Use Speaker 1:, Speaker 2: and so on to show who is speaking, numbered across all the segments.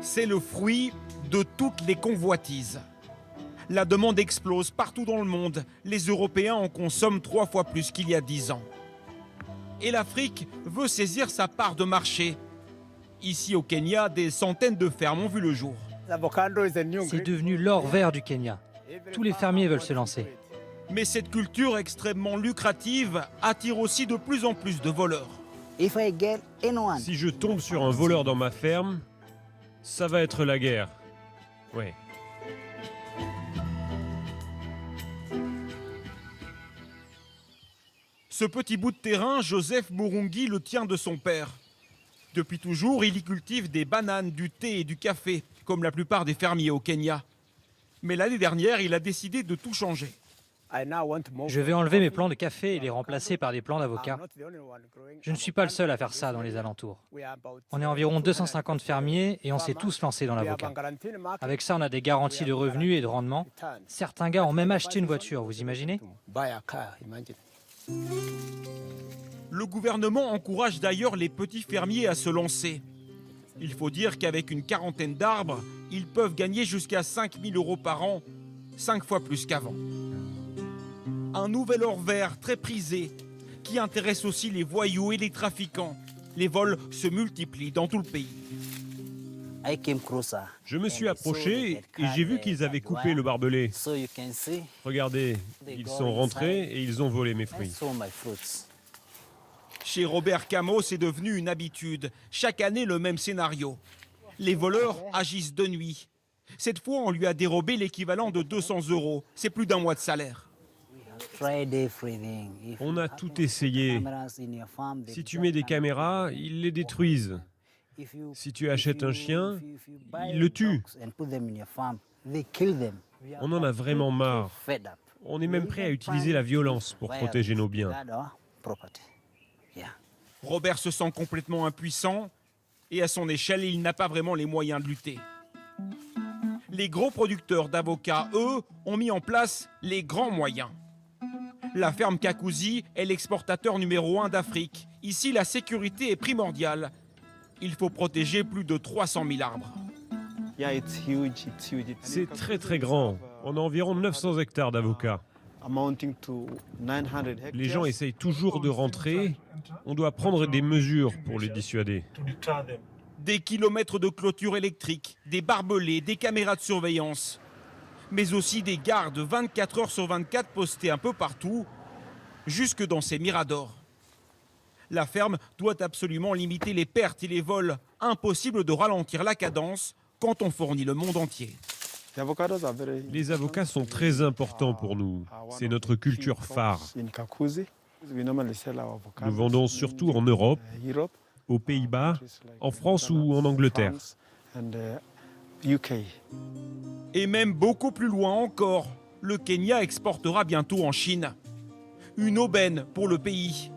Speaker 1: C'est le fruit de toutes les convoitises. La demande explose partout dans le monde. Les Européens en consomment 3 fois plus qu'il y a 10 ans. Et l'Afrique veut saisir sa part de marché. Ici au Kenya, des centaines de fermes ont vu le jour.
Speaker 2: C'est devenu l'or vert du Kenya. Tous les fermiers veulent se lancer.
Speaker 1: Mais cette culture extrêmement lucrative attire aussi de plus en plus de voleurs.
Speaker 3: Si je tombe sur un voleur dans ma ferme, ça va être la guerre. Ouais.
Speaker 1: Ce petit bout de terrain, Joseph Murungi le tient de son père. Depuis toujours, il y cultive des bananes, du thé et du café, comme la plupart des fermiers au Kenya. Mais l'année dernière, il a décidé de tout changer.
Speaker 2: Je vais enlever mes plants de café et les remplacer par des plants d'avocat. Je ne suis pas le seul à faire ça dans les alentours. On est environ 250 fermiers et on s'est tous lancés dans l'avocat. Avec ça, on a des garanties de revenus et de rendement. Certains gars ont même acheté une voiture, vous imaginez?
Speaker 1: Le gouvernement encourage d'ailleurs les petits fermiers à se lancer. Il faut dire qu'avec une quarantaine d'arbres, ils peuvent gagner jusqu'à 5 000 € par an, 5 fois plus qu'avant. Un nouvel or vert très prisé qui intéresse aussi les voyous et les trafiquants. Les vols se multiplient dans tout le pays.
Speaker 3: Je me suis approché et j'ai vu qu'ils avaient coupé le barbelé. Regardez, ils sont rentrés et ils ont volé mes fruits.
Speaker 1: Chez Robert Camo, c'est devenu une habitude. Chaque année, le même scénario. Les voleurs agissent de nuit. Cette fois, on lui a dérobé l'équivalent de 200 €. C'est plus d'1 mois de salaire.
Speaker 3: On a tout essayé. Si tu mets des caméras, ils les détruisent. Si tu achètes un chien, ils le tuent. On en a vraiment marre. On est même prêt à utiliser la violence pour protéger nos biens.
Speaker 1: Robert se sent complètement impuissant et à son échelle, il n'a pas vraiment les moyens de lutter. Les gros producteurs d'avocats, eux, ont mis en place les grands moyens. La ferme Kakuzi est l'exportateur numéro 1 d'Afrique. Ici, la sécurité est primordiale. Il faut protéger plus de 300 000 arbres.
Speaker 3: C'est très très grand. On a environ 900 hectares d'avocats. Les gens essayent toujours de rentrer. On doit prendre des mesures pour les dissuader.
Speaker 1: Des kilomètres de clôtures électriques, des barbelés, des caméras de surveillance, mais aussi des gardes 24 heures sur 24 postés un peu partout, jusque dans ces miradors. La ferme doit absolument limiter les pertes et les vols. Impossible de ralentir la cadence quand on fournit le monde entier.
Speaker 3: Les avocats sont très importants pour nous. C'est notre culture phare. Nous vendons surtout en Europe, aux Pays-Bas, en France ou en Angleterre.
Speaker 1: Et même beaucoup plus loin encore, le Kenya exportera bientôt en Chine. Une aubaine pour le pays.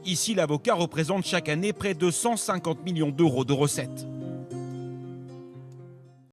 Speaker 1: Ici, l'avocat représente chaque année près de 150 millions € de recettes.